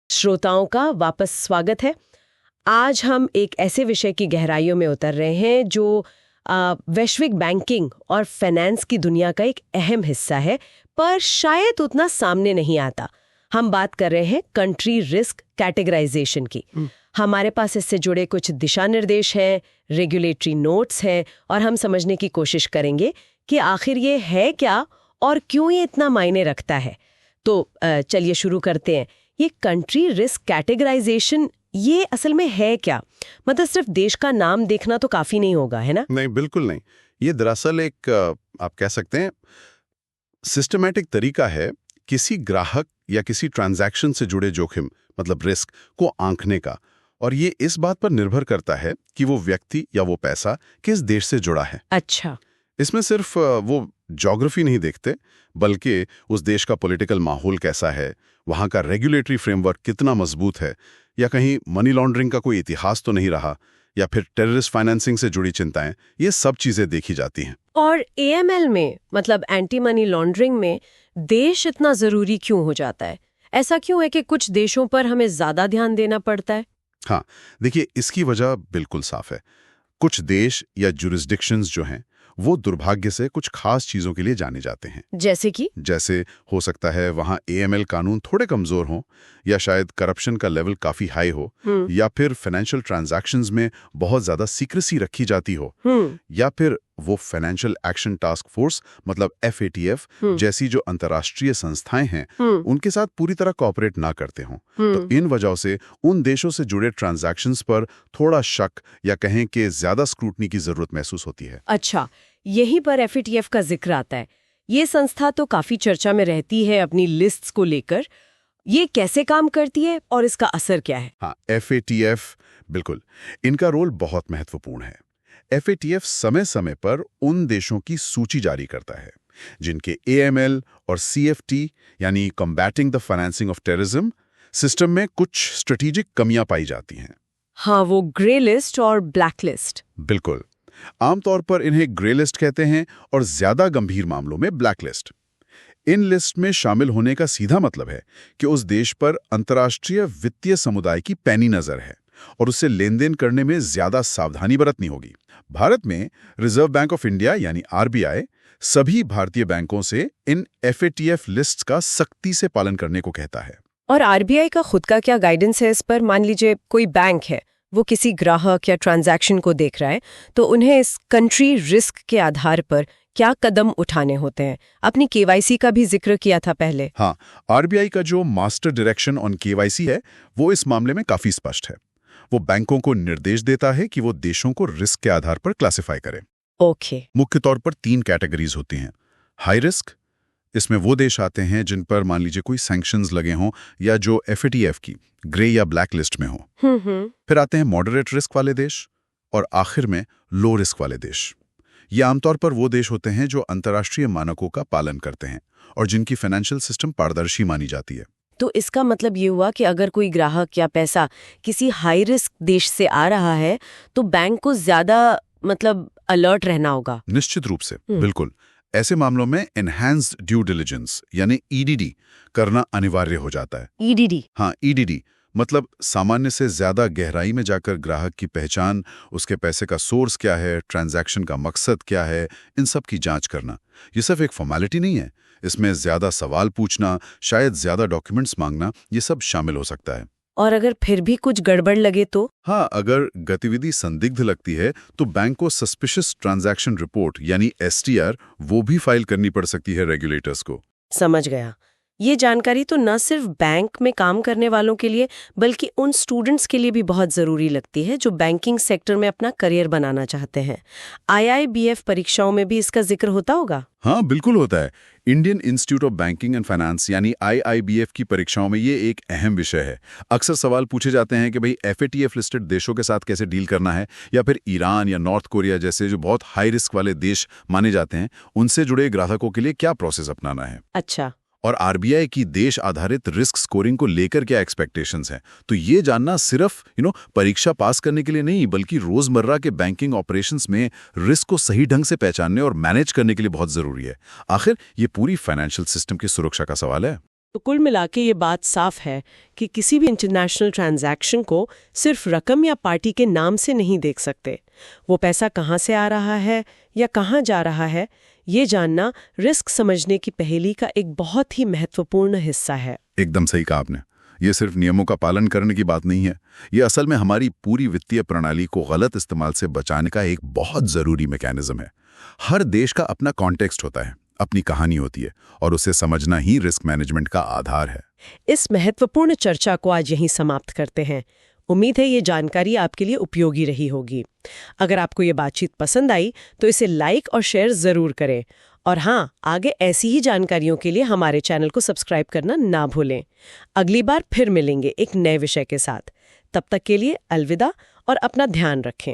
श्रोताओं का वापस स्वागत है। आज हम एक ऐसे विषय की गहराइयों में उतर रहे हैं जो वैश्विक बैंकिंग और फाइनेंस की दुनिया का एक अहम हिस्सा है, पर शायद उतना सामने नहीं आता। हम बात कर रहे हैं कंट्री रिस्क कैटेगराइजेशन की। हमारे पास इससे जुड़े कुछ दिशा निर्देश हैं, रेगुलेटरी नोट्स हैं, और हम समझने की कोशिश करेंगे कि आखिर ये है क्या और क्यों ये इतना मायने रखता है। तो चलिए शुरू करते हैं। ये कंट्री रिस्क कैटेगराइजेशन ये असल में है क्या? मतलब सिर्फ देश का नाम देखना तो काफी नहीं होगा, है ना? नहीं, बिल्कुल नहीं। ये दरअसल एक आप कह सकते हैं सिस्टमैटिक तरीका है किसी ग्राहक या किसी ट्रांजैक्शन से जुड़े जोखिम मतलब रिस्क को आंकने का, और ये इस बात पर निर्भर करता है कि वो व्यक्ति या वो पैसा किस देश से जुड़ा है। अच्छा। इसमें सिर्फ वो ज्योग्राफी नहीं देखते, बल्कि उस देश का पॉलिटिकल माहौल कैसा है, वहाँ का रेगुलेटरी फ्रेमवर्क कितना मजबूत है, या कहीं मनी लॉन्ड्रिंग का कोई इतिहास तो नहीं रहा, या फिर टेररिस्ट फाइनेंसिंग से जुड़ी चिंताएं, ये सब चीजें देखी जाती हैं। और AML में मतलब एंटी मनी लॉन्ड्रिंग में देश इतना जरूरी क्यों हो जाता है? ऐसा क्यों है कि कुछ देशों पर हमें ज्यादा ध्यान देना पड़ता है? हाँ, देखिए, इसकी वजह बिल्कुल साफ है। कुछ देश या जुरिस्डिक्शंस जो हैं वो दुर्भाग्य से कुछ खास चीजों के लिए जाने जाते हैं। जैसे हो सकता है वहाँ AML कानून थोड़े कमजोर हों, या शायद करप्शन का लेवल काफी हाई हो, या फिर फाइनेंशियल ट्रांजैक्शंस में बहुत ज्यादा सीक्रेसी रखी जाती हो, या फिर वो फाइनेंशियल एक्शन टास्क फोर्स मतलब FATF जैसी जो अंतर्राष्ट्रीय संस्थाएं हैं उनके साथ पूरी तरह कोऑपरेट ना करते हों। तो इन वजहों से उन देशों से जुड़े ट्रांजैक्शंस पर थोड़ा शक या कहें कि ज्यादा स्क्रूटनी की जरूरत महसूस होती है। अच्छा, यहीं पर FATF का जिक्र आता है। ये संस्था तो काफी चर्चा में रहती है अपनी लिस्ट्स को लेकर। ये कैसे काम करती है और इसका असर क्या है? हाँ, FATF बिल्कुल, इनका रोल बहुत महत्वपूर्ण है। FATF समय समय पर उन देशों की सूची जारी करता है जिनके AML और CFT यानी combating the financing of terrorism system में कुछ स्ट्रेटेजिक कमियां पाई जाती हैं। हाँ, वो ग्रे लिस्ट और ब्लैक लिस्ट। बिल्कुल, आमतौर पर इन्हें ग्रे लिस्ट कहते हैं और ज्यादा गंभीर मामलों में ब्लैक लिस्ट। इन लिस्ट में शामिल होने का सीधा मतलब है कि उस देश पर अंतर्राष्ट्रीय वित्तीय समुदाय की पैनी नजर है और उससे लेन देन करने में ज्यादा सावधानी बरतनी होगी। भारत में रिजर्व बैंक ऑफ इंडिया यानी RBI सभी भारतीय बैंकों से इन FATF लिस्ट्स का सख्ती से पालन करने को कहता है। और RBI का खुद का क्या गाइडेंस है इस पर? मान लीजिए कोई बैंक है, वो किसी ग्राहक या ट्रांजैक्शन को देख रहा है, तो उन्हें इस कंट्री रिस्क के आधार पर क्या कदम उठाने होते हैं? अपनी KYC का भी जिक्र किया था पहले। हाँ, RBI का जो मास्टर डायरेक्शन ऑन KYC है वो इस मामले में काफी स्पष्ट है। वो बैंकों को निर्देश देता है कि वो देशों को रिस्क के आधार पर क्लासिफाई करें। ओके। मुख्य तौर पर 3 कैटेगरीज होती हैं। हाई रिस्क, इसमें वो देश आते हैं जिन पर मान लीजिए कोई सैंक्शंस लगे हों या जो FATF की ग्रे या ब्लैक लिस्ट में हों। फिर आते हैं मॉडरेट रिस्क वाले देश, और आखिर में लो रिस्क वाले देश। ये आमतौर पर वो देश होते हैं जो अंतर्राष्ट्रीय मानकों का पालन करते हैं और जिनकी फाइनेंशियल सिस्टम पारदर्शी मानी जाती है। तो इसका मतलब ये हुआ कि अगर कोई ग्राहक या पैसा किसी हाई रिस्क देश से आ रहा है तो बैंक को ज्यादा मतलब अलर्ट रहना होगा। निश्चित रूप से, बिल्कुल। ऐसे मामलों में एनहांस्ड ड्यू डिलिजेंस यानी EDD करना अनिवार्य हो जाता है। EDD? हाँ, EDD मतलब सामान्य से ज्यादा गहराई में जाकर ग्राहक की पहचान, उसके पैसे का सोर्स क्या है, ट्रांजैक्शन का मकसद क्या है, इन सब की जांच करना। ये सिर्फ एक फॉर्मेलिटी नहीं है, इसमें ज्यादा सवाल पूछना, शायद ज्यादा डॉक्यूमेंट्स मांगना, ये सब शामिल हो सकता है। और अगर फिर भी कुछ गड़बड़ लगे तो? हाँ, अगर गतिविधि संदिग्ध लगती है तो बैंक को सस्पिशियस ट्रांजैक्शन रिपोर्ट यानी STR वो भी फाइल करनी पड़ सकती है रेगुलेटर्स को। समझ गया। ये जानकारी तो न सिर्फ बैंक में काम करने वालों के लिए बल्कि उन स्टूडेंट्स के लिए भी बहुत ज़रूरी लगती है जो बैंकिंग सेक्टर में अपना करियर बनाना चाहते हैं। IIBF परीक्षाओं में भी इसका जिक्र होता होगा? हाँ, बिल्कुल होता है। Indian institute of banking and finance यानी IIBF की परीक्षाओं में ये एक अहम विषय है। अक्सर सवाल पूछे जाते हैं कि भाई FATF लिस्टेड देशों के साथ कैसे डील करना है, या फिर ईरान या नॉर्थ कोरिया जैसे जो बहुत हाई रिस्क वाले देश माने जाते हैं, उनसे जुड़े ग्राहकों के लिए क्या प्रोसेस अपनाना है। अच्छा। और आरबीआई की देश आधारित रिस्क स्कोरिंग को लेकर क्या एक्सपेक्टेशंस हैं। तो ये जानना सिर्फ परीक्षा पास करने के लिए नहीं, बल्कि रोजमर्रा के बैंकिंग ऑपरेशंस में रिस्क को सही ढंग से पहचानने और मैनेज करने के लिए बहुत जरूरी है। आखिर ये पूरी फाइनेंशियल सिस्टम की सुरक्षा का सवाल है। तो कुल मिला के ये बात साफ है कि किसी भी इंटरनेशनल ट्रांजैक्शन को सिर्फ रकम या पार्टी के नाम से नहीं देख सकते। वो पैसा कहाँ से आ रहा है या कहाँ जा रहा है, ये जानना रिस्क समझने की पहेली का एक बहुत ही महत्वपूर्ण हिस्सा है। एकदम सही कहा आपने। ये सिर्फ नियमों का पालन करने की बात नहीं है, ये असल में हमारी पूरी वित्तीय प्रणाली को गलत इस्तेमाल से बचाने का एक बहुत जरूरी मैकेनिज्म है। हर देश का अपना कॉन्टेक्स्ट होता है, अपनी कहानी होती है, और उसे समझना ही रिस्क मैनेजमेंट का आधार है। इस महत्वपूर्ण चर्चा को आज यहीं समाप्त करते हैं। उम्मीद है ये जानकारी आपके लिए उपयोगी रही होगी। अगर आपको ये बातचीत पसंद आई तो इसे लाइक और शेयर जरूर करें। और हाँ, आगे ऐसी ही जानकारियों के लिए हमारे चैनल को सब्सक्राइब करना ना भूलें। अगली बार फिर मिलेंगे एक नए विषय के साथ। तब तक के लिए अलविदा और अपना ध्यान रखें।